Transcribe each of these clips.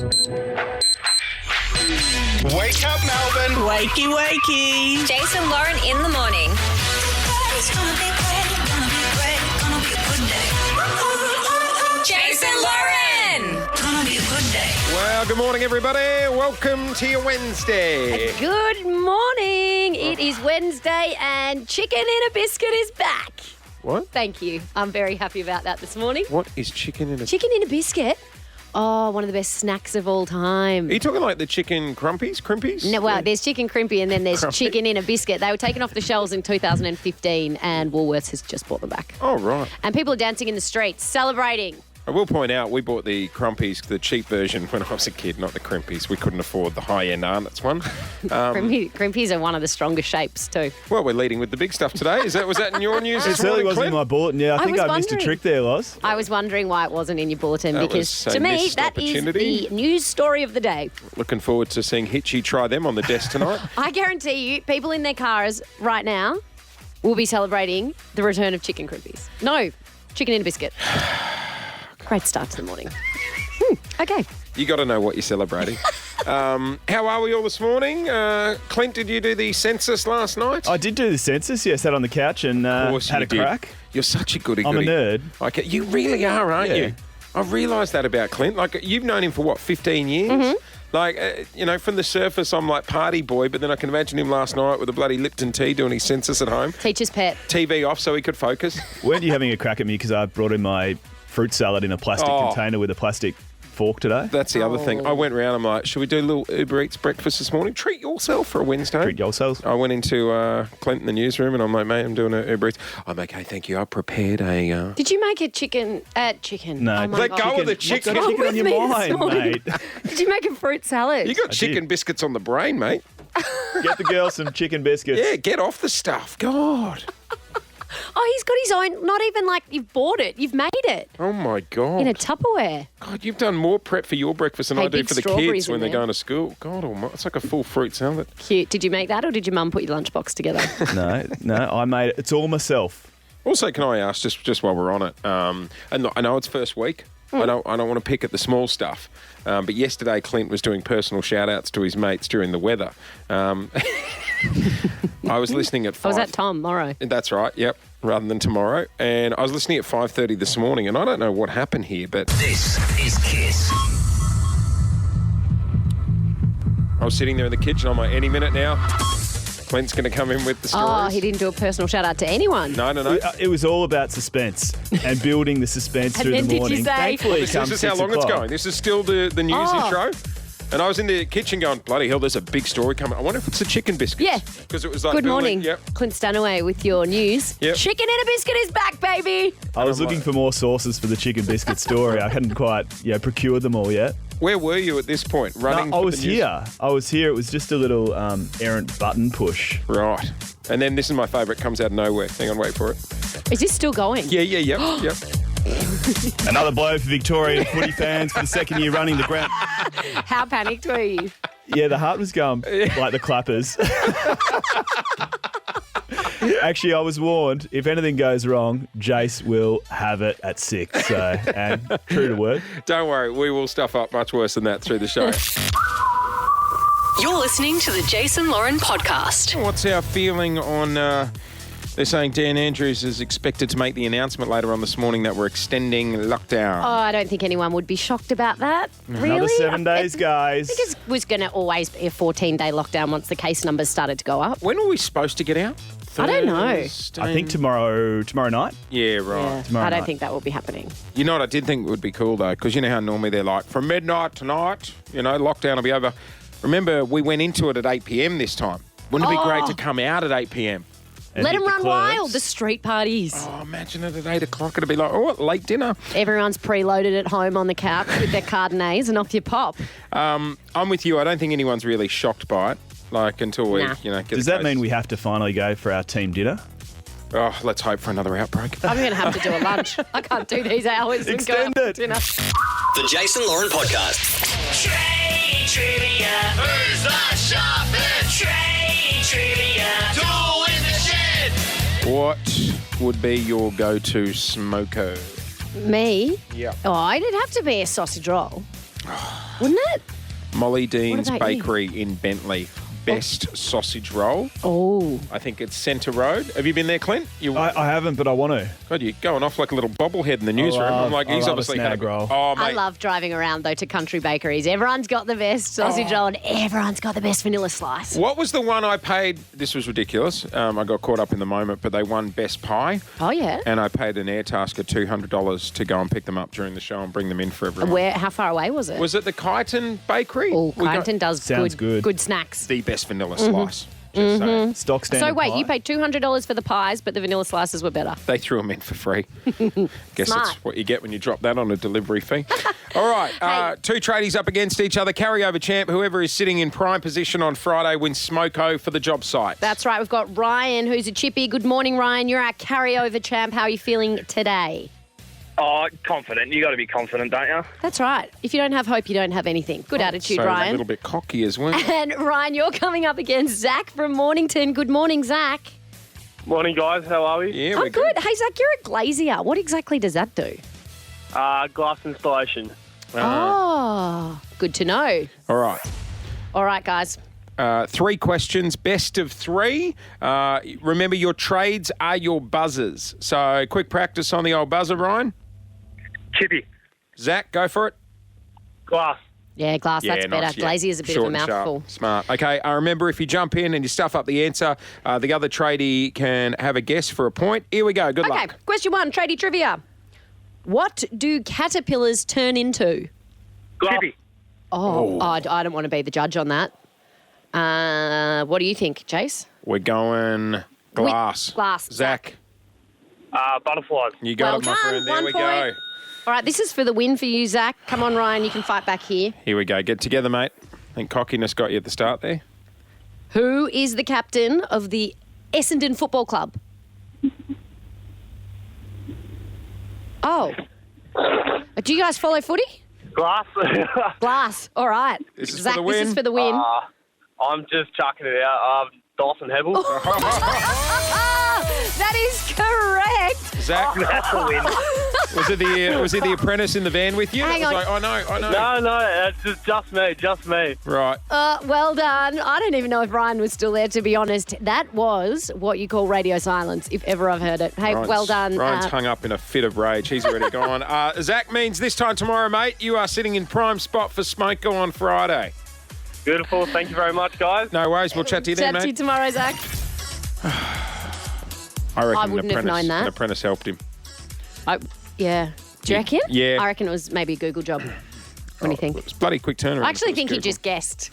Wake up, Melbourne. Wakey, wakey. Jason Lauren in the morning. It's gonna be great, gonna be great, gonna be a good day. Jason Lauren. Gonna be a good day. Well, good morning, everybody. Welcome to your Wednesday. Good morning. It is Wednesday and Chicken in a Biscuit is back. What? Thank you. I'm very happy about that this morning. What is chicken in a... Chicken in a biscuit? Oh, one of the best snacks of all time. Are you talking like the chicken crimpies? No, well, there's chicken crimpy and then there's chicken in a biscuit. They were taken off the shelves in 2015 and Woolworths has just bought them back. Oh, right. And people are dancing in the streets, celebrating. I will point out, we bought the crumpies, the cheap version, when I was a kid, not the crimpies. We couldn't afford the high-end Arnott's one. Crimpies are one of the strongest shapes too. Well, we're leading with the big stuff today. Was that in your news It this certainly morning, wasn't in Clint? my bulletin. Yeah, I think was I missed a wondering. trick there, Loz. I was wondering why it wasn't in your bulletin That because was a to me missed that is opportunity. the news story of the day. Looking forward to seeing Hitchy try them on the desk tonight. I guarantee you, people in their cars right now will be celebrating the return of chicken crimpies. No, chicken in a biscuit. Great start to the morning. Okay. You got to know what you're celebrating. How are we all this morning? Clint, did you do the census last night? I did do the census. Yeah, sat on the couch and Of course had you a did. crack. You're such a goody I'm a goody. nerd. Okay, you really are, aren't Yeah. you? I've realised that about Clint. Like, you've known him for, what, 15 years? Mm-hmm. Like, from the surface, I'm like party boy, but then I can imagine him last night with a bloody Lipton tea doing his census at home. Teacher's pet. TV off so he could focus. Weren't you having a crack at me because I brought in my fruit salad in a plastic container with a plastic fork today? That's the other thing. I went round, I'm like, should we do a little Uber Eats breakfast this morning? Treat yourself for a Wednesday. Treat yourselves. I went into Clint in the newsroom and I'm like, mate, I'm doing an Uber Eats. I'm okay, thank you. I prepared a... Did you make a chicken? Chicken. No, Oh my Let God. go of the You've chicken. got wrong chicken on with your me this mind, morning? mate. Did you make a fruit salad? You got chicken did. biscuits on the brain, mate. Get the girl some chicken biscuits. Yeah, get off the stuff. God. Oh, he's got his own. Not even like you've bought it. You've made it Oh, my God. in a Tupperware. God, you've done more prep for your breakfast than Hey, I do big for the strawberries kids when in they're there. going to school. God almighty, it's like a full fruit salad. Cute. Did you make that or did your mum put your lunchbox together? No, I made it. It's all myself. Also, can I ask, just while we're on it, and look, I know it's first week. I don't want to pick at the small stuff. But yesterday, Clint was doing personal shout-outs to his mates during the weather. I was listening at 5... Or was that Tom Morrow? That's right, yep, rather than tomorrow. And I was listening at 5:30 this morning, and I don't know what happened here, but This is Kiss. I was sitting there in the kitchen. I'm like, any minute now, Clint's going to come in with the stories. Oh, he didn't do a personal shout out to anyone. No. It was all about suspense and building the suspense And through then the did you morning. say- Thankfully, This come is how 6 long it's o'clock. going. This is still the news Oh. intro. And I was in the kitchen going, bloody hell, there's a big story coming. I wonder if it's the chicken biscuits. Yeah. Because it was like... Good building- morning. Yep. Clint Stanaway with your news. Yep. Chicken in a biscuit is back, baby. I was looking for more sources for the chicken biscuit story. I hadn't quite procured them all yet. Where were you at this point? Running No, I for was the news? here. It was just a little errant button push. Right. And then this is my favourite, comes out of nowhere. Hang on, wait for it. Is this still going? Yep. Another blow for Victorian footy fans for the second year running the ground. How panicked were you? Yeah, the heart was going like the clappers. Actually, I was warned, if anything goes wrong, Jace will have it at 6. So, and true to word. Don't worry, we will stuff up much worse than that through the show. You're listening to the Jason Lauren podcast. What's our feeling on... they're saying Dan Andrews is expected to make the announcement later on this morning that we're extending lockdown. Oh, I don't think anyone would be shocked about that. Really? Another 7 days, guys. I think it was going to always be a 14-day lockdown once the case numbers started to go up. When are we supposed to get out? I don't know. Thursday? I think tomorrow night. Yeah, right. Yeah, tomorrow I don't night. think that will be happening. You know what I did think would be cool, though, because you know how normally they're like, from midnight tonight, lockdown will be over. Remember, we went into it at 8 p.m. this time. Wouldn't it be great to come out at 8 p.m.? And Let hit them the run clubs. wild, the street parties. Oh, imagine it at 8 o'clock. It'd be like, late dinner. Everyone's preloaded at home on the couch with their Cardinals and off you pop. I'm with you. I don't think anyone's really shocked by it. Like, until we, Nah. get Does the that mean cases. we have to finally go for our team dinner? Oh, let's hope for another outbreak. I'm going to have to do a lunch. I can't do these hours and go Extend out it. to dinner. The Jason Lauren Podcast. Train trivia. Who's the sharpest? Train trivia. Tool in the shed. What would be your go-to smoko? Me? Yeah. Oh, it'd have to be a sausage roll. Wouldn't it? Molly Dean's about you? Bakery in Bentley. Best sausage roll. Oh. I think it's Centre Road. Have you been there, Clint? I haven't, but I want to. God, you're going off like a little bobblehead in the newsroom. I'm like, I he's love a obviously snag had a roll. Oh, mate. I love driving around, though, to country bakeries. Everyone's got the best sausage roll and everyone's got the best vanilla slice. What was the one I paid? This was ridiculous. I got caught up in the moment, but they won Best Pie. Oh, yeah. And I paid an air tasker $200 to go and pick them up during the show and bring them in for everyone. How far away was it? Was it the Kyneton Bakery? Oh, We got Kyneton does Sounds good. good snacks. the best vanilla slice. Just saying. Stock standard So wait, pie. you paid $200 for the pies, but the vanilla slices were better. They threw them in for free. Guess Smart. that's what you get when you drop that on a delivery fee. All right, two tradies up against each other. Carryover champ, whoever is sitting in prime position on Friday wins Smoko for the job site. That's right. We've got Ryan, who's a chippy. Good morning, Ryan. You're our carryover champ. How are you feeling today? Oh, confident. You got to be confident, don't you? That's right. If you don't have hope, you don't have anything. Good attitude, so Ryan. a little bit cocky as well. And Ryan, you're coming up against Zach from Mornington. Good morning, Zach. Morning, guys. How are we? Yeah, Oh, we're good. Hey, Zach, you're a glazier. What exactly does that do? Glass installation. Oh, good to know. All right. All right, guys. 3 questions, best of 3. Remember, your trades are your buzzers. So, quick practice on the old buzzer, Ryan. Chippy. Zach, go for it. Glass. Yeah, glass, that's better. nice, yeah. Glazy is a bit Short of a and sharp. mouthful. Smart. Okay, remember, if you jump in and you stuff up the answer, the other tradie can have a guess for a point. Here we go. Good Okay, luck. question 1, tradie trivia. What do caterpillars turn into? Glass. I don't want to be the judge on that. What do you think, Jace? We're going glass. Glass. Zach, Butterflies. you got Well it, my done. friend. There 1 we point. go. All right, this is for the win for you, Zach. Come on, Ryan, you can fight back here. Here we go. Get together, mate. I think cockiness got you at the start there. Who is the captain of the Essendon Football Club? Oh. Do you guys follow footy? Glass. Glass. All right. This is for Zach, the this win. is for the win. I'm just chucking it out. Dawson Hebel. That is correct. Zach, That's a win. was it the apprentice in the van with you? Hang That was on. like, I know. No, it's just me. Right. Well done. I don't even know if Ryan was still there, to be honest. That was what you call radio silence, if ever I've heard it. Hey, well done. Ryan's hung up in a fit of rage. He's already gone. Zach means this time tomorrow, mate, you are sitting in prime spot for Smoko on Friday. Beautiful. Thank you very much, guys. No worries. We'll chat to you then, Chat to you mate. tomorrow, Zach. I reckon I wouldn't have known that. An apprentice helped him. Yeah. Do you reckon? Yeah. I reckon it was maybe a Google job. What do you think? It's bloody quick turnaround. I actually think he just guessed.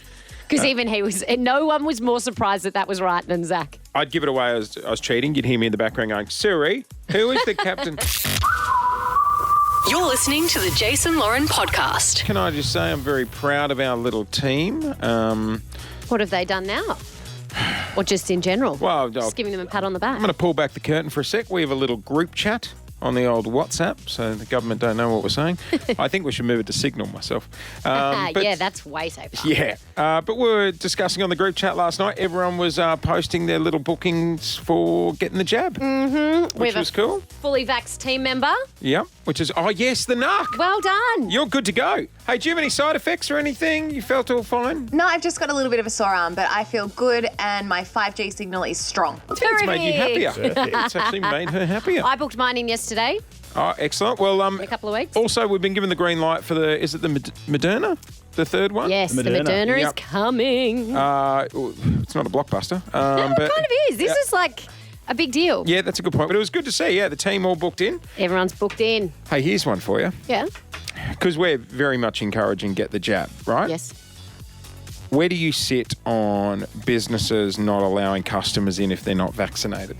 Because even he was, no one was more surprised that was right than Zach. I'd give it away as I was cheating. You'd hear me in the background going, Siri, who is the captain? You're listening to the Jason Lauren podcast. Can I just say I'm very proud of our little team. What have they done now? Or just in general? Well, just giving them a pat on the back. I'm going to pull back the curtain for a sec. We have a little group chat on the old WhatsApp, so the government don't know what we're saying. I think we should move it to Signal myself. But- yeah, that's way safer. Yeah, but we were discussing on the group chat last night. Everyone was posting their little bookings for getting the jab, which was cool. Fully vaxxed team member. Yeah, which is, oh yes, the narc. Well done. You're good to go. Hey, do you have any side effects or anything? You felt all fine? No, I've just got a little bit of a sore arm, but I feel good and my 5G signal is strong. It's made you happier. It's actually made her happier. I booked mine in yesterday, Oh, excellent. Well, a couple of weeks. also we've been given the green light for the, is it the Moderna? The third one? Yes, the Moderna. Moderna is Yep. coming. It's not a blockbuster. No, but it kind of is. This is like a big deal. yeah, that's a good point. But it was good to see, yeah, the team all booked in. Everyone's booked in. Hey, here's one for you. Yeah. Because we're very much encouraging get the jab, right? Yes. Where do you sit on businesses not allowing customers in if they're not vaccinated?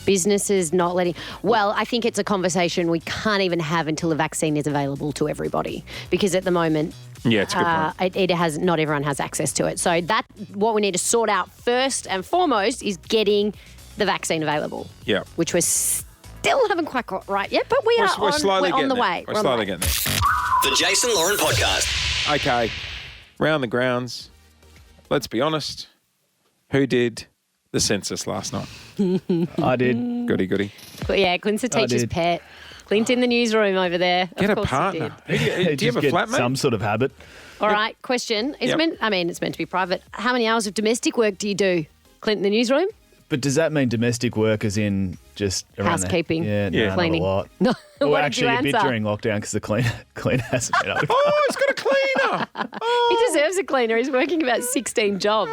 Businesses not letting. Well, I think it's a conversation we can't even have until the vaccine is available to everybody, because at the moment, Yeah, it's a good point. it has not everyone has access to it. So that what we need to sort out first and foremost is getting the vaccine available. Yeah. Which we still haven't quite got right yet, but we're We're slowly on getting the there. way. We're on the slowly way. getting there. The Jason Lauren Podcast. Okay, round the grounds. Let's be honest. Who did the census last night? I did. Goody, goody. But yeah, Quinn's a teacher's did. pet. Clint in the newsroom over there. Get of a course partner. He did. Do you have a flatmate? Some sort of habit. All right, question. It's Yep. it's meant to be private. How many hours of domestic work do you do, Clint in the newsroom? But does that mean domestic work as in just around Housekeeping. Yeah, Yeah. no, Cleaning. not a lot. No. Well, What actually, did a you bit answer? during lockdown because the cleaner hasn't been able to. Oh, he's got a cleaner. He deserves a cleaner. He's working about 16 jobs.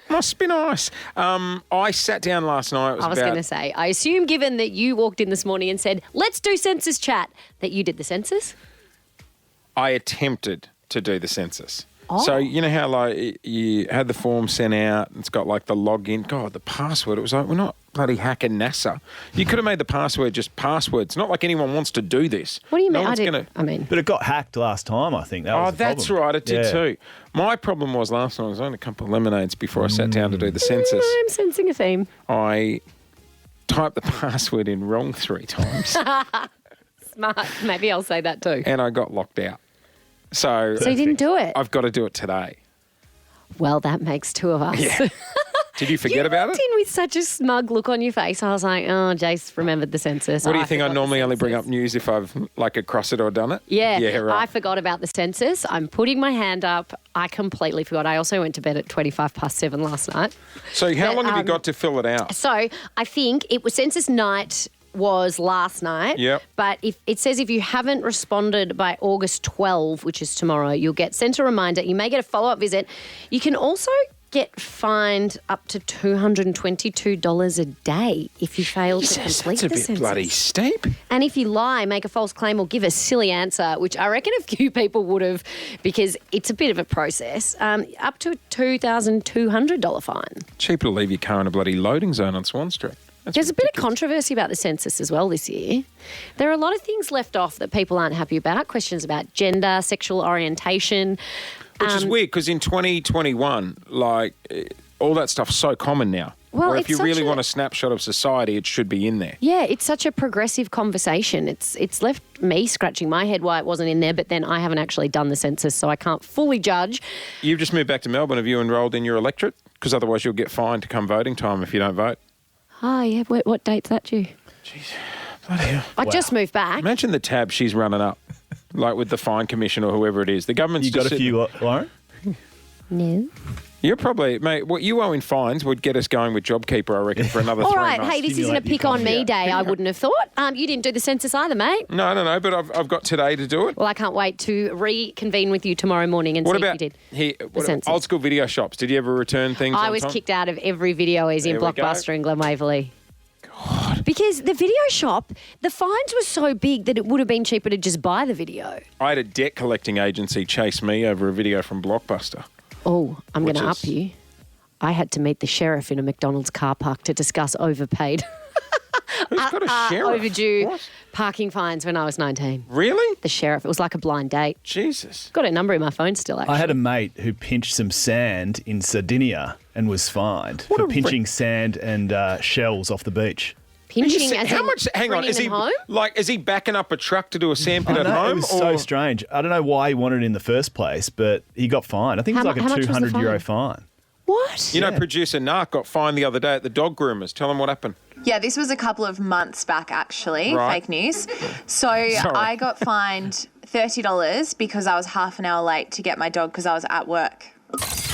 Must be nice. I sat down last night. It was I was about going to say, I assume given that you walked in this morning and said, let's do census chat, that you did the census? I attempted to do the census. Oh. So you know how like you had the form sent out, it's got like the login, God, the password. It was like, we're not bloody hacking NASA. You could have made the password just passwords. Not like anyone wants to do this. What do you No mean? one's But it got hacked last time, I think. That was the that's problem. right, it did Yeah. too. My problem was last night, I was on a couple of lemonades before I sat down to do the census. I'm sensing a theme. I typed the password in wrong 3 times Smart. Maybe I'll say that too. and I got locked out. So So you didn't do it? I've got to do it today. Well, that makes 2 of us. Yeah. Did you forget about walked it? in with such a smug look on your face. I was like, oh, Jace remembered the census. What do you think? I forgot the normally only bring census. up news if I've like across it or done it. Yeah, Yeah, right. I forgot about the census. I'm putting my hand up. I completely forgot. I also went to bed at 7:25 last night. So how But, long have you got to fill it out? So I think it was census night was last night. Yep. But if it says if you haven't responded by August 12, which is tomorrow, you'll get sent a reminder. You may get a follow-up visit. You can also get fined up to $222 a day if you fail to Jesus, complete that's a the bit census. bloody steep. And if you lie, make a false claim, or give a silly answer, which I reckon a few people would have, because it's a bit of a process, up to a $2,200 fine. Cheaper to leave your car in a bloody loading zone on Swan Street. That's There's a bit of ridiculous. controversy about the census as well this year. There are a lot of things left off that people aren't happy about. Questions about gender, sexual orientation. Which is weird because in 2021, like all that stuff's so common now. Well, Where if it's you such really a- want a snapshot of society, it should be in there. Yeah, it's such a progressive conversation. It's left me scratching my head why it wasn't in there, but then I haven't actually done the census, so I can't fully judge. You've just moved back to Melbourne. Have you enrolled in your electorate? Because otherwise you'll get fined to come voting time if you don't vote. Oh, yeah, what date's that due? Bloody hell. I just moved back. Imagine the tab she's running up, like with the fine commission or whoever it is. The government's You got just a few, Lauren? No. You're probably, mate, what you owe in fines would get us going with JobKeeper, I reckon, for another All 3 right, months. hey, this isn't a Stimulate the pick on me economy. day, I wouldn't have thought. You didn't do the census either, mate. No, but I've got today to do it. Well, I can't wait to reconvene with you tomorrow morning and What see about if you did. here, census. old school video shops? Did you ever return things I on was time? kicked out of every video is in There we go. Blockbuster in Glen Waverley. God. Because the video shop, the fines were so big that it would have been cheaper to just buy the video. I had a debt collecting agency chase me over a video from Blockbuster. Oh, I'm going Which to is- up you. I had to meet the sheriff in a McDonald's car park to discuss overpaid, Who's got a sheriff? overdue What? parking fines when I was 19. Really? The sheriff, it was like a blind date. Jesus. Got a number in my phone still, actually. I had a mate who pinched some sand in Sardinia and was fined for pinching sand and shells off the beach. Pinching as How in much? Hang on, bringing is he them home? like? Is he backing up a truck to do a sandpit I at know, home? it was so strange. I don't know why he wanted it in the first place, but he got fined. I think it was How like a much was the €200 fine. What? You know, producer Narc got fined the other day at the dog groomers. Tell him what happened. Yeah, this was a couple of months back, actually. Right. Fake news. So I got fined $30 because I was half an hour late to get my dog because I was at work.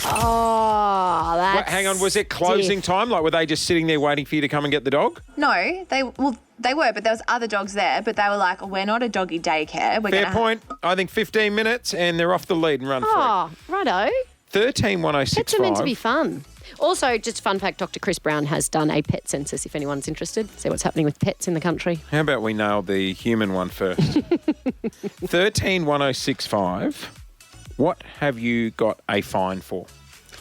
Oh, that's Wait, hang on, was it closing time? Like, were they just sitting there waiting for you to come and get the dog? No, they were, but there was other dogs there. But they were like, "We're not a doggy daycare. We're Fair gonna point. I think 15 minutes and they're off the lead and run Oh, righto. free. 131065. Pets are meant to be fun. Also, just fun fact, Dr. Chris Brown has done a pet census if anyone's interested. See what's happening with pets in the country. How about we nail the human one first? 131065. What have you got a fine for?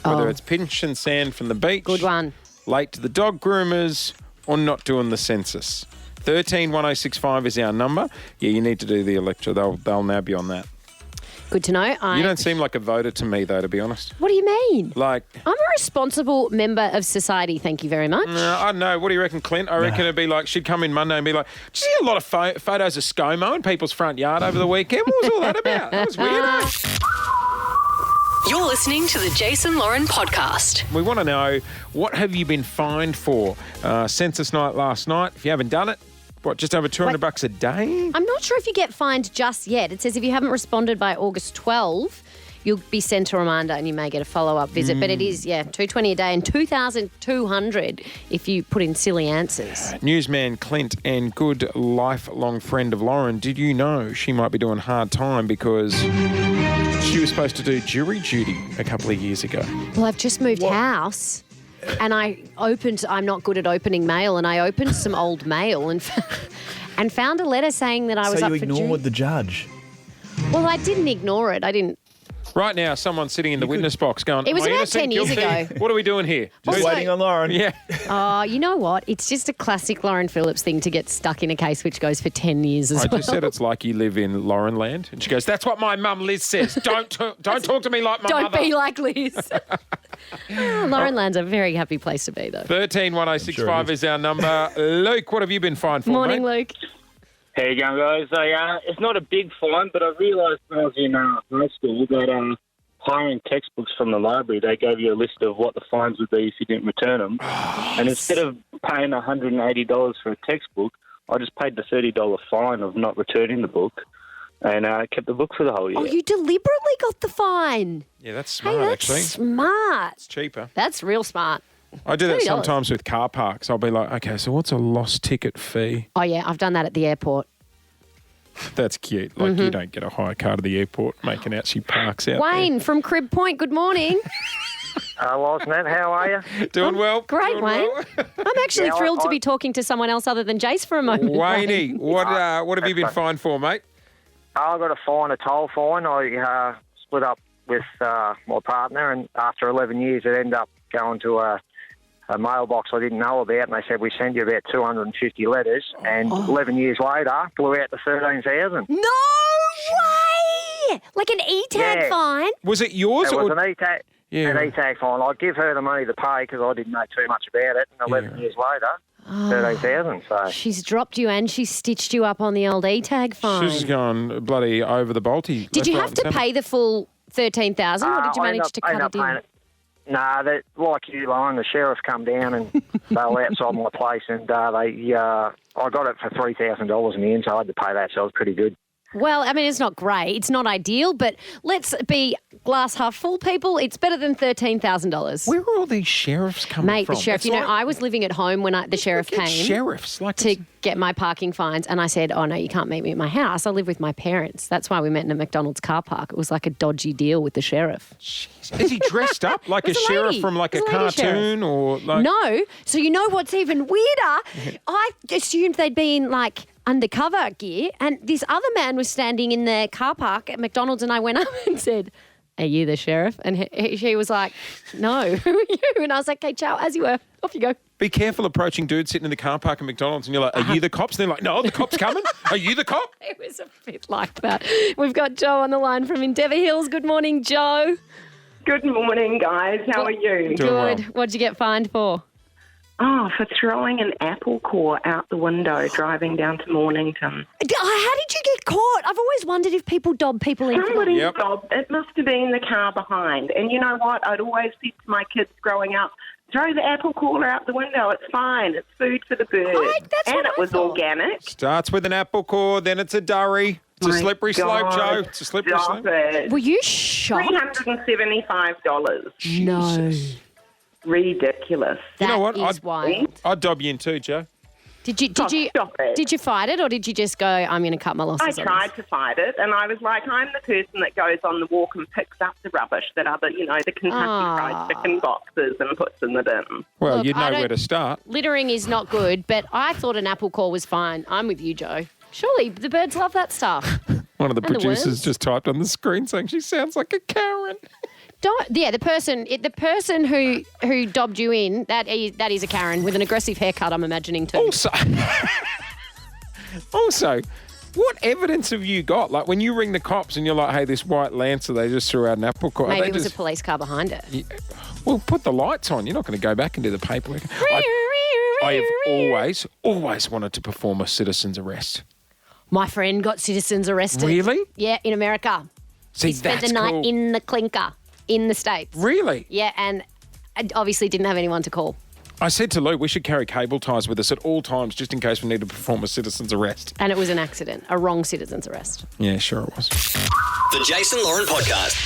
Whether it's pinching sand from the beach, Good one. late to the dog groomers, or not doing the census. 131065 is our number. Yeah, you need to do the electorate. They'll nab you on that. Good to know. You don't seem like a voter to me, though, to be honest. What do you mean? Like, I'm a responsible member of society, thank you very much. I don't know. What do you reckon, Clint? I reckon it'd be like, she'd come in Monday and be like, did you see a lot of photos of ScoMo in people's front yard over the weekend? What was all that about? That was weird, eh? You're listening to the Jason Lauren podcast. We want to know, what have you been fined for? Census night last night. If you haven't done it, what, just over $200 a day? I'm not sure if you get fined just yet. It says if you haven't responded by August 12, you'll be sent a reminder and you may get a follow-up visit. But it is, $220 a day and $2,200 if you put in silly answers. Newsman Clint and good lifelong friend of Lauren, did you know she might be doing hard time because she was supposed to do jury duty a couple of years ago? Well, I've just moved house and I'm not good at opening mail, and I opened some old mail and found a letter saying that I was So up you for jury. ignored the judge. Well, I didn't ignore it. I didn't. Right now, someone's sitting in the witness box going, It was "Am I about innocent, 10 years guilty? ago. What are we doing here?" Just waiting on Lauren. Yeah. Oh, you know what? It's just a classic Lauren Phillips thing to get stuck in a case which goes for 10 years as I well. just said it's like you live in Lauren land. And she goes, "That's what my mum Liz says. Don't talk to me like my Don't mother." be like Liz. Lauren Land's a very happy place to be, though. 131065 is our number. Luke, what have you been fined for, Morning, mate? Luke. How you going, guys? It's not a big fine, but I realised when I was in high school that hiring textbooks from the library, they gave you a list of what the fines would be if you didn't return them. And instead of paying $180 for a textbook, I just paid the $30 fine of not returning the book and kept the book for the whole year. Oh, you deliberately got the fine. Yeah, that's smart, Hey, that's actually. smart. It's cheaper. That's real smart. I do that $30. sometimes with car parks. I'll be like, okay, so what's a lost ticket fee? Oh, yeah, I've done that at the airport. That's cute. Like, you don't get a hire car to the airport making out she parks out Wayne from Crib Point, good morning. Wasn't it? How are you? there. Doing well. Great, doing Wayne. well. I'm actually thrilled to be talking to someone else other than Jace for a moment. Wayne, what have you been fined for, mate? I got a toll fine. I split up with my partner, and after 11 years, it ended up going to a mailbox I didn't know about, and they said, we sent you about 250 letters, and 11 years later, blew out to 13,000. No way! Like an E-tag fine? Was it yours? It was or... an E-tag. Yeah. An E-tag fine. I'd give her the money to pay because I didn't know too much about it, and 11 years later, 13,000. So She's dropped you and she's stitched you up on the old E-tag fine. She's gone bloody over the bolty. Did you have to pay the full 13,000 or did you manage to cut it in? Nah, like you, Lauren, the sheriff come down and they were outside my place, and I got it for $3,000 in the end, so I had to pay that, so it was pretty good. Well, I mean, it's not great. It's not ideal, but let's be glass half full, people. It's better than $13,000. Where are all these sheriffs coming Mate, from? the sheriff, It's I was living at home when the sheriff came sheriffs, like to get my parking fines, and I said, oh, no, you can't meet me at my house. I live with my parents. That's why we met in a McDonald's car park. It was like a dodgy deal with the sheriff. Is he dressed up like a It was a sheriff lady. from like It a was a lady cartoon or like... No. So you know what's even weirder? I assumed they'd be in like undercover gear, and this other man was standing in the car park at McDonald's, and I went up and said, are you the sheriff? And she was like, no, who are you? And I was like, okay, ciao, as you were. Off you go. Be careful approaching dudes sitting in the car park at McDonald's and you're like, are you the cops? And they're like, no, the cop's coming. Are you the cop? It was a bit like that. We've got Joe on the line from Endeavour Hills. Good morning, Joe. Good morning, guys. How are you? Doing well. Good. What'd you get fined for? Oh, for throwing an apple core out the window driving down to Mornington. How did you get caught? I've always wondered if people dob people in. Somebody dobbed. It must have been the car behind. And you know what? I'd always said to my kids growing up, throw the apple core out the window. It's fine. It's food for the birds. And it was organic. Starts with an apple core, then it's a durry. It's a slippery slope, Joe. It's a slippery slope. Were you shocked? $375. No. Ridiculous. You know what? Is wild. I'd dob you in too, Joe. Did you fight it, or did you just go, I'm going to cut my losses? I tried to fight it, and I was like, I'm the person that goes on the walk and picks up the rubbish that other, the Kentucky Fried Chicken boxes and puts in the bin. Well, Look, you'd I know don't- where to start. Littering is not good, but I thought an apple core was fine. I'm with you, Joe. Surely the birds love that stuff. One of the And the producers worms. just typed on the screen saying she sounds like a Karen. The person who dobbed you in, that is a Karen with an aggressive haircut, I'm imagining too. Also, what evidence have you got? Like when you ring the cops and you're like, hey, this white Lancer, they just threw out an apple core. Maybe it was a police car behind it. Yeah, well, put the lights on. You're not going to go back and do the paperwork. I have always wanted to perform a citizen's arrest. My friend got citizens arrested. Really? Yeah, in America. See, he spent that's the night cool. in the clinker in the States. Really? Yeah, and I obviously didn't have anyone to call. I said to Lou, we should carry cable ties with us at all times just in case we need to perform a citizen's arrest. And it was an accident, a wrong citizen's arrest. Yeah, sure it was. The Jason Lauren Podcast.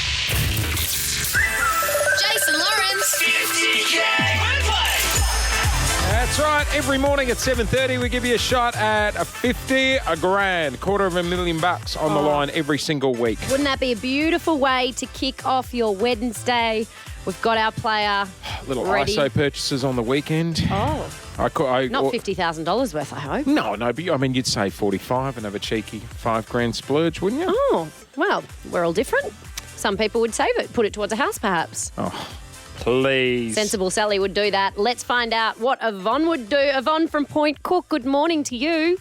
Jason Lawrence. 50K wordplay. That's right. Every morning at 7:30, we give you a shot at a 50, a grand, $250,000 on the line every single week. Wouldn't that be a beautiful way to kick off your Wednesday? We've got our player Little ready. ISO purchases on the weekend. Oh, not $50,000 worth, I hope. No, but I mean, you'd say 45 and have a cheeky $5,000 splurge, wouldn't you? Oh, well, we're all different. Some people would save it, put it towards a house perhaps. Oh, please. Sensible Sally would do that. Let's find out what Yvonne would do. Yvonne from Point Cook, good morning to you.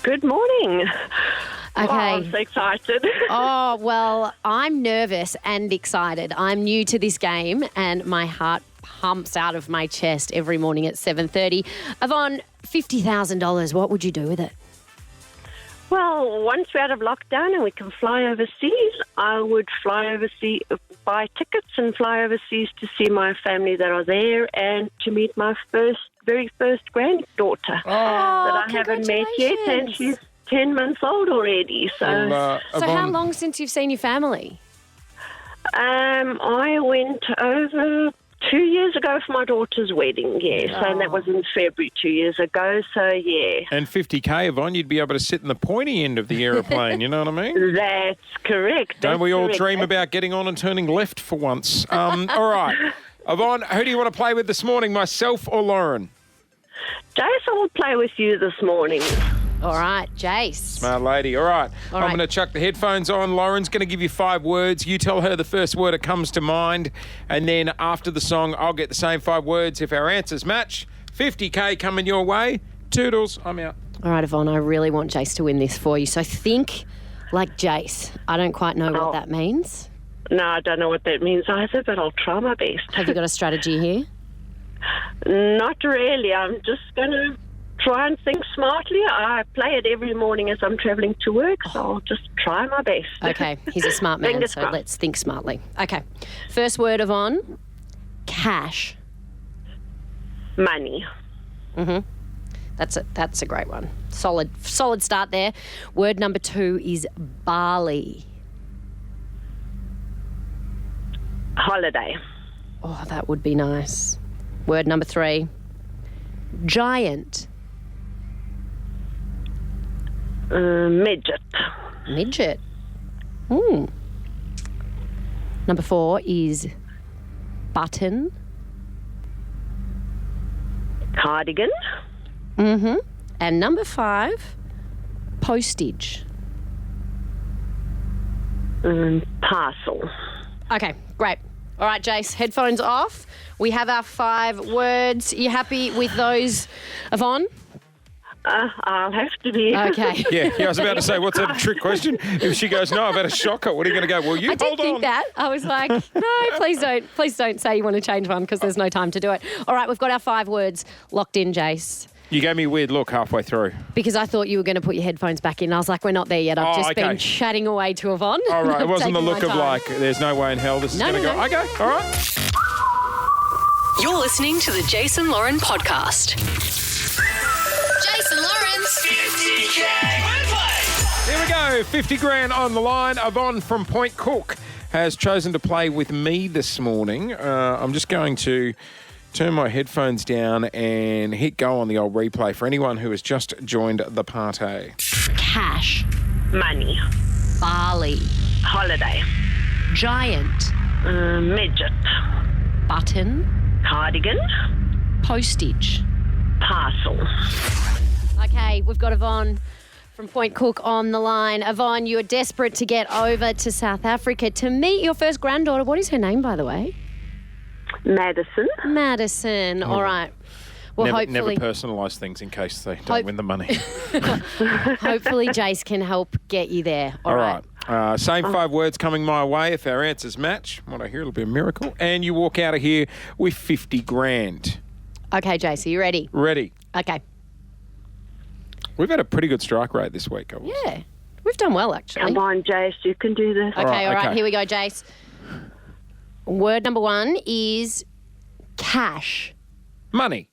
Good morning. Okay. Oh, I'm so excited. Oh, well, I'm nervous and excited. I'm new to this game and my heart pumps out of my chest every morning at 7:30. Yvonne, $50,000, what would you do with it? Well, once we're out of lockdown and we can fly overseas, I would fly overseas, buy tickets and fly overseas to see my family that are there and to meet my very first granddaughter that I haven't met yet, and she's 10 months old already. So how long since you've seen your family? I went over 2 years ago for my daughter's wedding, yes, and that was in February 2 years ago, so yeah. And 50K, Yvonne, you'd be able to sit in the pointy end of the aeroplane, you know what I mean? That's correct. Don't we all dream about getting on and turning left for once? All right. Yvonne, who do you want to play with this morning, myself or Lauren? Jason will play with you this morning. All right, Jace. Smart lady. All right. I'm going to chuck the headphones on. Lauren's going to give you 5 words. You tell her the first word that comes to mind. And then after the song, I'll get the same 5 words. If our answers match, 50K coming your way. Toodles, I'm out. All right, Yvonne, I really want Jace to win this for you. So think like Jace. I don't quite know what that means. No, I don't know what that means either, but I'll try my best. Have you got a strategy here? Not really. I'm just going to try and think smartly. I play it every morning as I'm travelling to work, so I'll just try my best. Okay, he's a smart man, so let's think smartly. Okay, first word, Yvonne, cash. Money. Mm-hmm. That's a great one. Solid start there. Word number 2 is barley. Holiday. Oh, that would be nice. Word number 3, giant. Midget. Midget. Number 4 is button. Cardigan. Mm-hmm. And number 5, postage. Parcel. Okay, great. All right, Jace, headphones off. We have our 5 words. You happy with those, Yvonne? I'll have to be. Okay. Yeah, I was about to say, what's that, a trick question? If she goes, no, I've had a shocker, what are you going to go? Well, you hold on. I did think that. I was like, no, please don't say you want to change one because there's no time to do it. All right, we've got our 5 words locked in, Jace. You gave me a weird look halfway through. Because I thought you were going to put your headphones back in. I was like, we're not there yet. I've just been chatting away to Yvonne. All right, it wasn't the look of like, there's no way in hell this is going to go. Okay, all right. You're listening to the Jason Lauren Podcast. Jason Lawrence. 50K wordplay. Here we go, 50 grand on the line. Yvonne from Point Cook has chosen to play with me this morning. I'm just going to turn my headphones down and hit go on the old replay for anyone who has just joined the party. Cash. Money. Barley. Holiday. Giant. Midget. Button. Cardigan. Postage. Parcel. Okay, we've got Yvonne from Point Cook on the line. Yvonne, you're desperate to get over to South Africa to meet your first granddaughter. What is her name, by the way? Madison. All right. Well, never personalise things in case they don't win the money. Hopefully Jace can help get you there. All right. Same 5 words coming my way. If our answers match, what I hear, it'll be a miracle. And you walk out of here with 50 grand. Okay, Jace, are you ready? Ready. Okay. We've had a pretty good strike rate this week. Yeah. We've done well, actually. Come on, Jace, you can do this. Okay, all right. Here we go, Jace. Word number 1 is cash. Money.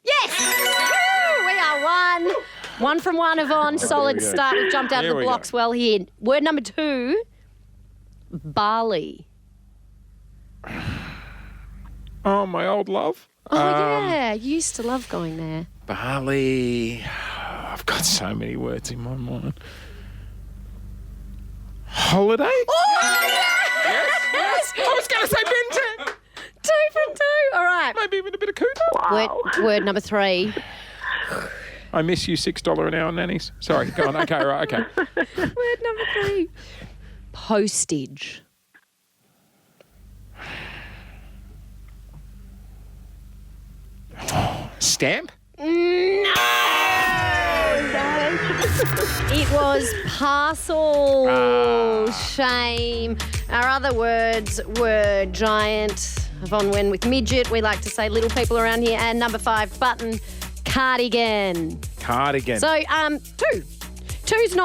Yes! Woo! We are one. One from one, Yvonne. Solid we go. start. We've jumped out Here of the we blocks go. well here. Word number 2, barley. Oh, my old love. Oh, yeah. You used to love going there. Barley. I've got so many words in my mind. Holiday? Oh, Yes. I was going to say Ben 10. 2 from 2. All right. Maybe even a bit of Cooter. Word number 3. I miss you $6 an hour nannies. Sorry, go on. Okay, right, okay. Word number 3. Postage. Stamp? It was parcel. Shame. Our other words were giant. Yvonne went with midget. We like to say little people around here. And number 5, button, cardigan. Cardigan. So, 2. Two's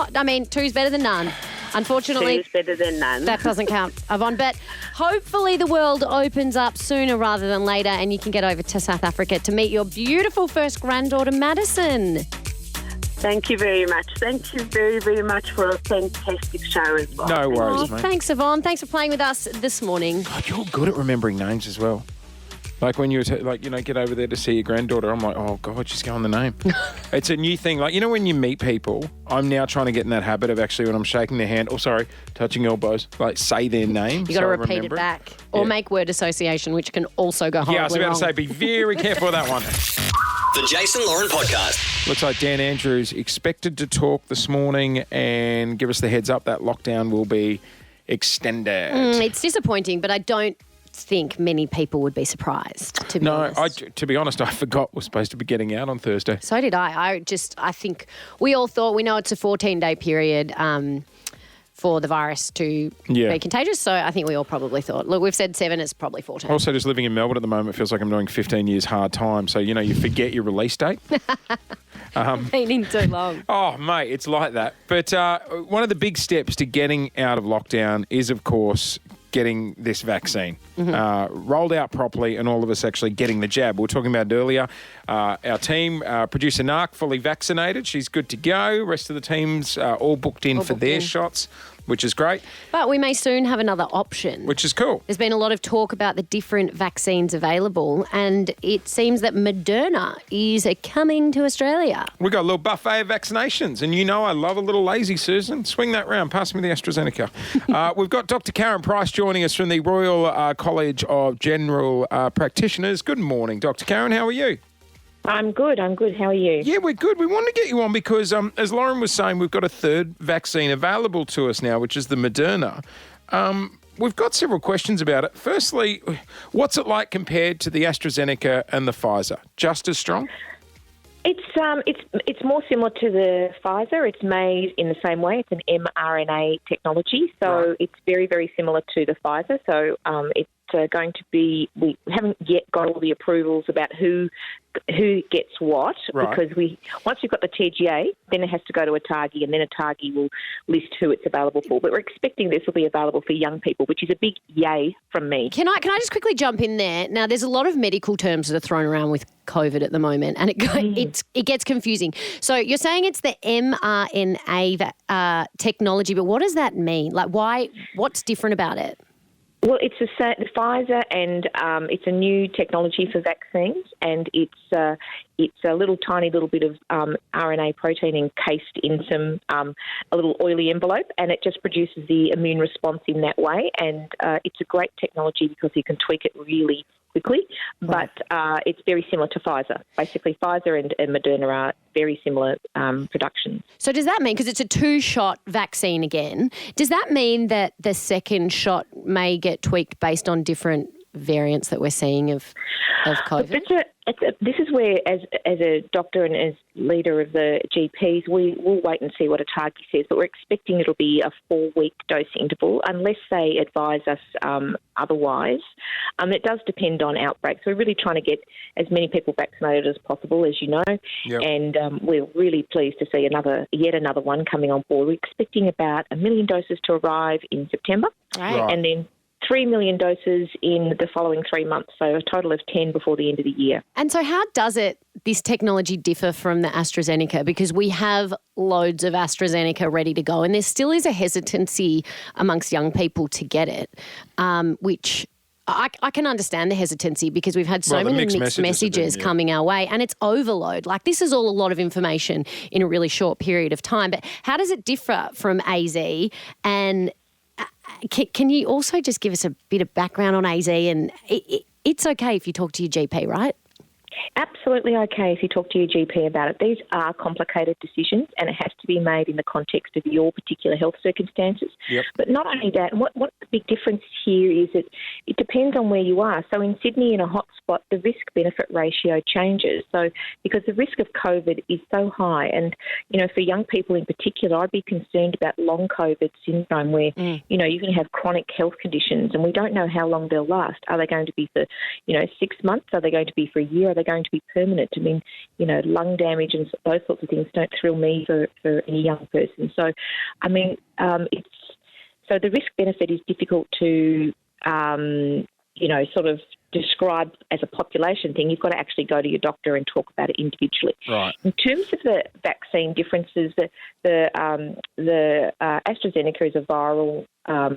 better than none. Unfortunately, Two's better than none. that doesn't count, Yvonne. But hopefully the world opens up sooner rather than later and you can get over to South Africa to meet your beautiful first granddaughter, Madison. Thank you very much. Thank you very, very much for a fantastic show as well. No worries, Oh, mate. thanks, Yvonne. Thanks for playing with us this morning. God, you're good at remembering names as well. Like when you get over there to see your granddaughter, I'm like, oh, God, just go on the name. It's a new thing. Like, when you meet people, I'm now trying to get in that habit of actually when I'm shaking their hand, touching elbows, like say their name. You got to repeat it back or make word association, which can also go horribly Yeah, I was about wrong. to say, be very careful with that one. The Jason Lauren Podcast. Looks like Dan Andrews expected to talk this morning and give us the heads up that lockdown will be extended. It's disappointing, but I don't think many people would be surprised, to be honest. To be honest, I forgot we're supposed to be getting out on Thursday. So did I. I think we all thought, we know it's a 14-day period for the virus to be contagious. So I think we all probably thought, look, we've said 7, it's probably 14. Also, just living in Melbourne at the moment, it feels like I'm doing 15 years hard time. So, you forget your release date. Been in too long. Oh, mate, it's like that. But one of the big steps to getting out of lockdown is, of course, getting this vaccine rolled out properly and all of us actually getting the jab. We were talking about it earlier. Our team, producer Nark, fully vaccinated. She's good to go. Rest of the team's all booked in for their shots, which is great. But we may soon have another option. Which is cool. There's been a lot of talk about the different vaccines available, and it seems that Moderna is coming to Australia. We got a little buffet of vaccinations, and I love a little lazy Susan. Swing that round. Pass me the AstraZeneca. We've got Dr. Karen Price joining us from the Royal College of General Practitioners. Good morning, Dr. Karen. How are you? I'm good. How are you? Yeah, we're good. We wanted to get you on because, as Lauren was saying, we've got a third vaccine available to us now, which is the Moderna. We've got several questions about it. Firstly, what's it like compared to the AstraZeneca and the Pfizer? Just as strong? It's more similar to the Pfizer. It's made in the same way. It's an mRNA technology, so it's very, very similar to the Pfizer. So it's going to be. We haven't yet got all the approvals about who gets what because once we've got the TGA, then it has to go to a ATAGI, and then a ATAGI will list who it's available for. But we're expecting this will be available for young people, which is a big yay from me. Can I just quickly jump in there? Now, there's a lot of medical terms that are thrown around with COVID at the moment, and it gets confusing. So you're saying it's the mRNA technology, but what does that mean? Like, why? What's different about it? Well, it's the Pfizer, and it's a new technology for vaccines, and it's a tiny little bit of RNA protein encased in a little oily envelope, and it just produces the immune response in that way. And it's a great technology because you can tweak it really quickly, but it's very similar to Pfizer. Basically, Pfizer and Moderna are very similar productions. So does that mean, because it's a 2-shot vaccine again, does that mean that the second shot may get tweaked based on different variants that we're seeing of COVID? This is where, as a doctor and as leader of the GPs, we'll wait and see what ATAGI says, but we're expecting it'll be a 4-week dose interval unless they advise us otherwise. It does depend on outbreaks. We're really trying to get as many people vaccinated as possible, as you know, and we're really pleased to see yet another one coming on board. We're expecting about 1 million doses to arrive in September, and then 3 million doses in the following 3 months, so a total of 10 before the end of the year. And so how does this technology differ from the AstraZeneca? Because we have loads of AstraZeneca ready to go and there still is a hesitancy amongst young people to get it, which I can understand the hesitancy because we've had so many mixed messages coming our way and it's overload. Like this is all a lot of information in a really short period of time. But how does it differ from AZ? And can you also just give us a bit of background on AZ? And it's okay if you talk to your GP, right? Absolutely okay if you talk to your GP about it. These are complicated decisions and it has to be made in the context of your particular health circumstances. Yep. But not only that, what the big difference here is that it depends on where you are. So in Sydney, in a hotspot, the risk-benefit ratio changes. So because the risk of COVID is so high and, for young people in particular, I'd be concerned about long COVID syndrome where, you're going to have chronic health conditions and we don't know how long they'll last. Are they going to be for, 6 months? Are they going to be for a year? Are they going to be permanent? I mean, lung damage and those sorts of things don't thrill me for any young person. So, I mean, so the risk benefit is difficult to, sort of describe as a population thing. You've got to actually go to your doctor and talk about it individually. Right. In terms of the vaccine differences, the AstraZeneca is a viral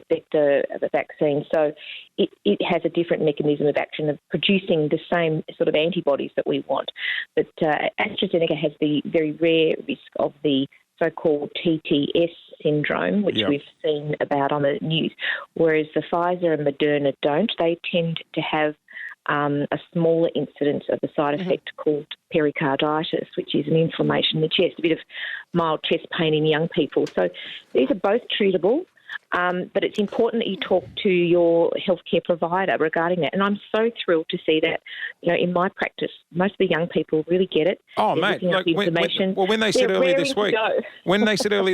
vector of a vaccine, so it has a different mechanism of action of producing the same sort of antibodies that we want. But AstraZeneca has the very rare risk of the so-called TTS syndrome, which we've seen about on the news, whereas the Pfizer and Moderna don't. They tend to have a smaller incidence of a side effect called pericarditis, which is an inflammation in the chest, a bit of mild chest pain in young people. So these are both treatable. But it's important that you talk to your healthcare provider regarding that. And I'm so thrilled to see that, in my practice, most of the young people really get it. Oh, mate. When they said earlier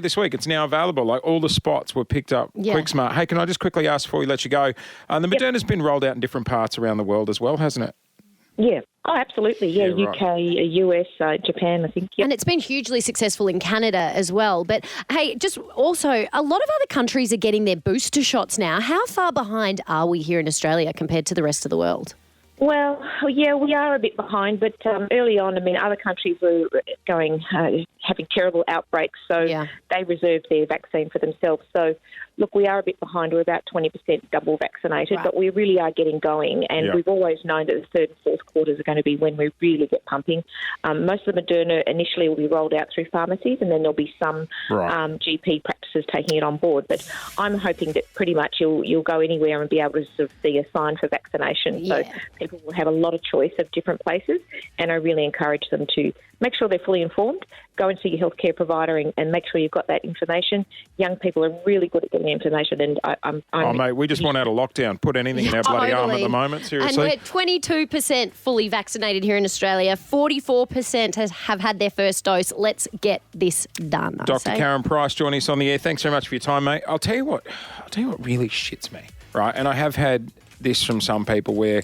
this week, it's now available. Like all the spots were picked up quick smart. Hey, can I just quickly ask before we let you go? The Moderna's been rolled out in different parts around the world as well, hasn't it? Yeah. Oh, absolutely. Yeah, right. UK, US, Japan, I think. Yep. And it's been hugely successful in Canada as well. But, hey, just also, a lot of other countries are getting their booster shots now. How far behind are we here in Australia compared to the rest of the world? Well, yeah, we are a bit behind, but early on, I mean, other countries were having terrible outbreaks, so they reserved their vaccine for themselves. So, look, we are a bit behind. We're about 20% double vaccinated, but we really are getting going, and we've always known that the third and fourth quarters are going to be when we really get pumping. Most of the Moderna initially will be rolled out through pharmacies, and then there'll be some GP practices taking it on board. But I'm hoping that pretty much you'll go anywhere and be able to sort of see a sign for vaccination. So people will have a lot of choice of different places, and I really encourage them to make sure they're fully informed, go and see your healthcare provider and make sure you've got that information. Young people are really good at getting information, and I'm mate, we just want out of lockdown. Put anything in our bloody arm at the moment, seriously. And we're 22% fully vaccinated here in Australia. 44% have had their first dose. Let's get this done. Dr. Karen Price joining us on the air. Thanks so much for your time, mate. I'll tell you what really shits me, right? And I have had this from some people where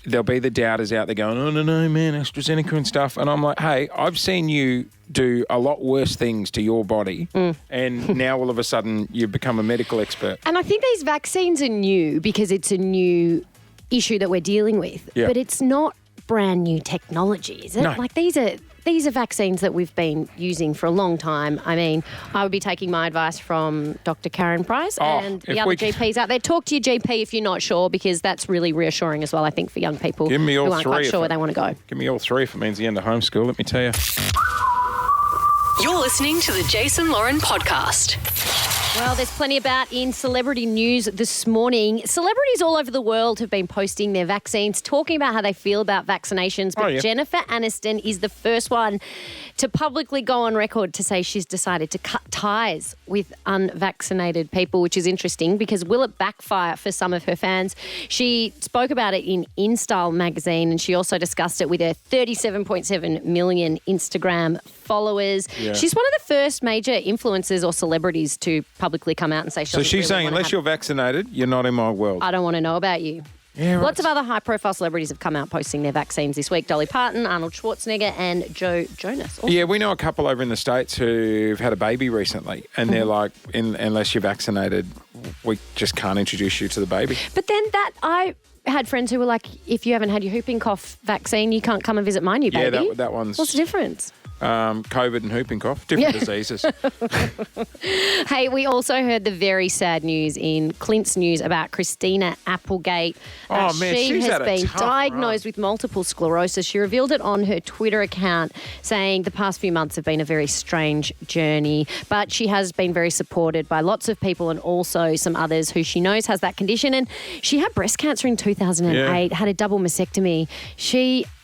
there'll be the doubters out there going, oh, no, man, AstraZeneca and stuff. And I'm like, hey, I've seen you do a lot worse things to your body and now all of a sudden you've become a medical expert. And I think these vaccines are new because it's a new issue that we're dealing with. Yeah. But it's not brand new technology, is it? No. Like these are vaccines that we've been using for a long time. I mean, I would be taking my advice from Dr. Karen Price and the other GPs out there. Talk to your GP if you're not sure, because that's really reassuring as well, I think, for young people who aren't quite sure where they want to go. Give me all three if it means the end of homeschool, let me tell you. You're listening to the Jason Lauren podcast. Well, there's plenty about in celebrity news this morning. Celebrities all over the world have been posting their vaccines, talking about how they feel about vaccinations. But Jennifer Aniston is the first one to publicly go on record to say she's decided to cut ties with unvaccinated people, which is interesting because will it backfire for some of her fans? She spoke about it in InStyle magazine, and she also discussed it with her 37.7 million Instagram followers. Yeah. She's one of the first major influencers or celebrities to publicly come out and say she doesn't she's saying unless you're vaccinated, you're not in my world. I don't want to know about you. Yeah, right. Lots of other high-profile celebrities have come out posting their vaccines this week. Dolly Parton, Arnold Schwarzenegger and Joe Jonas. Also. Yeah, we know a couple over in the States who've had a baby recently and they're like, unless you're vaccinated, we just can't introduce you to the baby. But then I had friends who were like, if you haven't had your whooping cough vaccine, you can't come and visit my new baby. Yeah, that one's... What's the difference? COVID and whooping cough, different diseases. Hey, we also heard the very sad news in Clint's news about Christina Applegate. Oh, man, she she's has had a been tough diagnosed with multiple sclerosis. She revealed it on her Twitter account, saying the past few months have been a very strange journey. But she has been very supported by lots of people and also some others who she knows has that condition. And she had breast cancer in 2008, had a double mastectomy.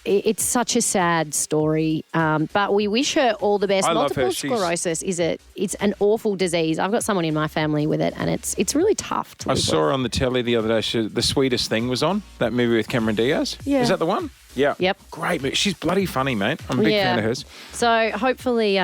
It's such a sad story, but we wish her all the best. I love her. Multiple sclerosis it's an awful disease. I've got someone in my family with it, and it's really tough to I live saw her on the telly the other day. The Sweetest Thing was on, that movie with Cameron Diaz. Yeah. Is that the one? Yeah. Yep. Great movie. She's bloody funny, mate. I'm a big fan of hers. So hopefully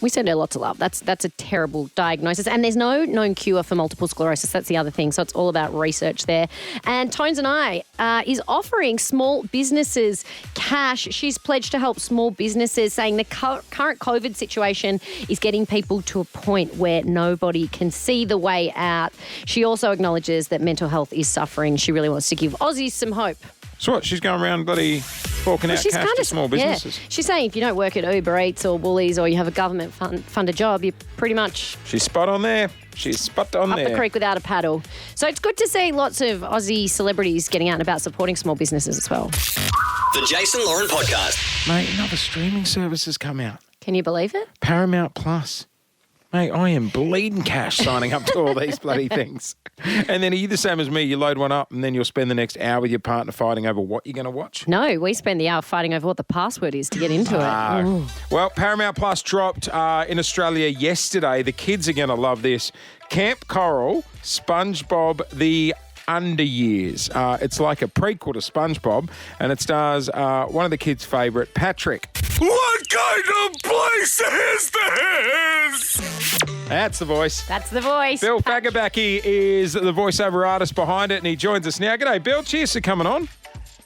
we send her lots of love. That's a terrible diagnosis. And there's no known cure for multiple sclerosis. That's the other thing. So it's all about research there. And Tones and I is offering small businesses cash. She's pledged to help small businesses, saying the current COVID situation is getting people to a point where nobody can see the way out. She also acknowledges that mental health is suffering. She really wants to give Aussies some hope. So what? She's going around bloody forking out cash to small businesses. Yeah. She's saying if you don't work at Uber Eats or Woolies or you have a government funded job, you're pretty much... She's spot on there. She's spot on there. Up the creek without a paddle. So it's good to see lots of Aussie celebrities getting out and about supporting small businesses as well. The Jason Lauren Podcast. Mate, another streaming service has come out. Can you believe it? Paramount Plus. Mate, I am bleeding cash signing up to all these bloody things. And then are you the same as me? You load one up and then you'll spend the next hour with your partner fighting over what you're going to watch? No, we spend the hour fighting over what the password is to get into it. Well, Paramount Plus dropped in Australia yesterday. The kids are going to love this. Camp Coral, SpongeBob the Underyears. It's like a prequel to SpongeBob, and it stars one of the kids' favourite, Patrick. What kind of place is this? That's the voice. That's the voice. Bill Fagabaki is the voiceover artist behind it, and he joins us now. G'day, Bill. Cheers for coming on.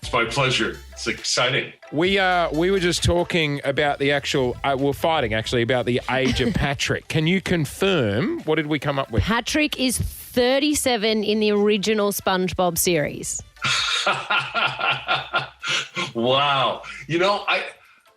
It's my pleasure. It's exciting. We were just talking about the actual, we're fighting actually about the age of Patrick. Can you confirm, what did we come up with? Patrick is 37 in the original SpongeBob series. Wow. You know,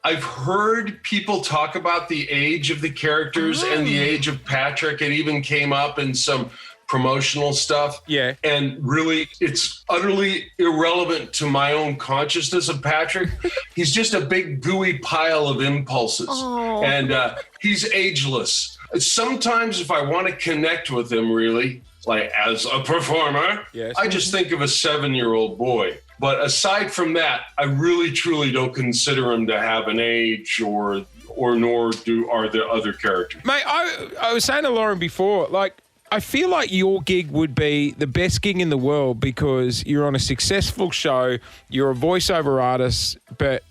I've heard people talk about the age of the characters and the age of Patrick. It even came up in some promotional stuff. Yeah. And really, it's utterly irrelevant to my own consciousness of Patrick. He's just a big gooey pile of impulses. Oh. And he's ageless. Sometimes if I want to connect with him, really, like as a performer, yes. I just think of a 7-year-old boy. But aside from that, I really, truly don't consider him to have an age or nor are the other characters. Mate, I was saying to Lauren before, like, I feel like your gig would be the best gig in the world because you're on a successful show, you're a voiceover artist, but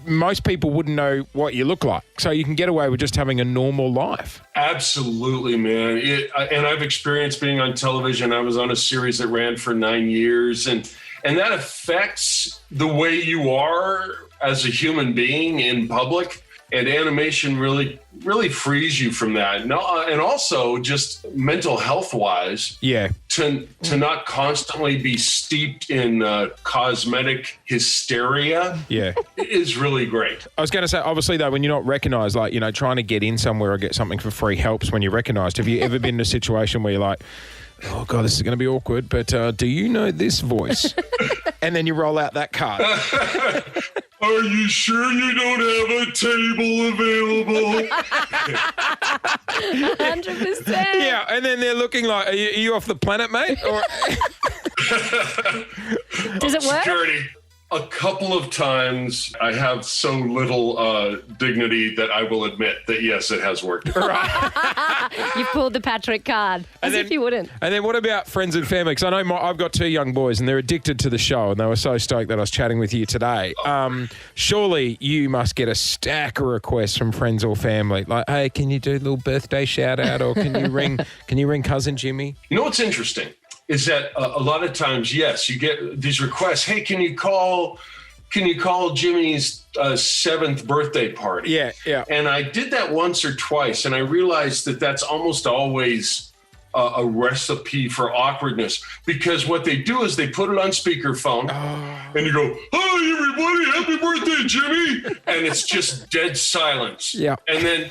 most people wouldn't know what you look like. So you can get away with just having a normal life. Absolutely, man. And I've experienced being on television. I was on a series that ran for 9 years, and that affects the way you are as a human being in public. And animation really, really frees you from that. And also just mental health wise, to not constantly be steeped in cosmetic hysteria is really great. I was going to say, obviously, though, when you're not recognised, like, you know, trying to get in somewhere or get something for free helps when you're recognised. Have you ever been in a situation where you're like, oh, God, this is going to be awkward, but do you know this voice? And then you roll out that card. Are you sure you don't have a table available? 100%. Yeah, and then they're looking like, are you off the planet, mate? Or... Does it work? Security. A couple of times I have so little dignity that I will admit that, yes, it has worked. Right. You've pulled the Patrick card, as if you wouldn't. And then what about friends and family? Because I know I've got 2 young boys and they're addicted to the show and they were so stoked that I was chatting with you today. Surely you must get a stack of requests from friends or family. Like, hey, can you do a little birthday shout out or can you ring cousin Jimmy? You know what's interesting? Is that a lot of times, yes, you get these requests. Hey, can you call Jimmy's 7th birthday party? Yeah. And I did that once or twice, and I realized that that's almost always a recipe for awkwardness, because what they do is they put it on speakerphone and you go, "Hi everybody, happy birthday, Jimmy," and it's just dead silence. Yeah. And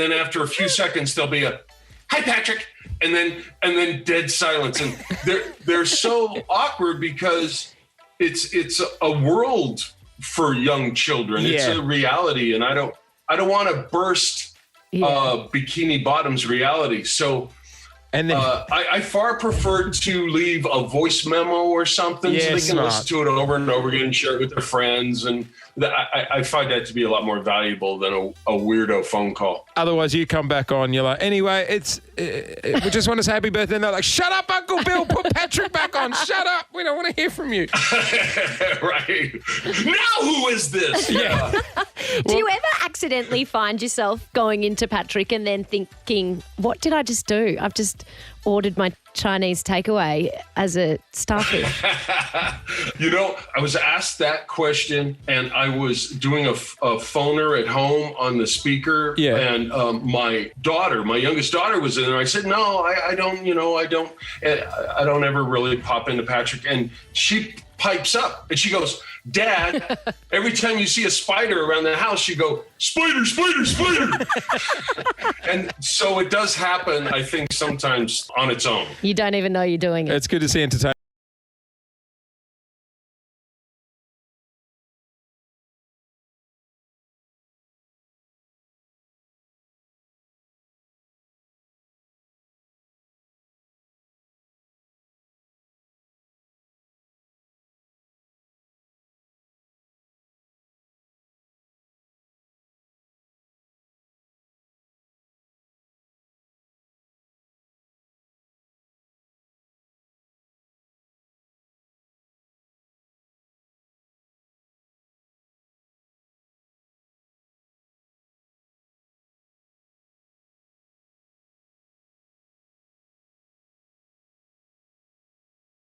then after a few seconds there'll be a, "Hi Patrick," and then dead silence, and they're so awkward because it's a world for young children. It's a reality, and I don't want to burst Bikini Bottom's reality. So And then I far prefer to leave a voice memo or something so they can listen to it over and over again and share it with their friends. And I find that to be a lot more valuable than a weirdo phone call. Otherwise, you come back on, you're like, anyway, we just want to say happy birthday. And they're like, shut up, Uncle Bill, put Patrick back on. Shut up. We don't want to hear from you. Right. Now who is this? Yeah. Do you ever accidentally find yourself going into Patrick and then thinking, what did I just do? I've just ordered my Chinese takeaway as a starfish. You know, I was asked that question and I was doing a phoner at home on the speaker. Yeah. And my youngest daughter was in there. I said, no, I don't ever really pop into Patrick. And she pipes up and she goes, Dad, every time you see a spider around the house, you go, spider, spider, spider. And so it does happen, I think, sometimes on its own. You don't even know you're doing it. It's good to see entertainment.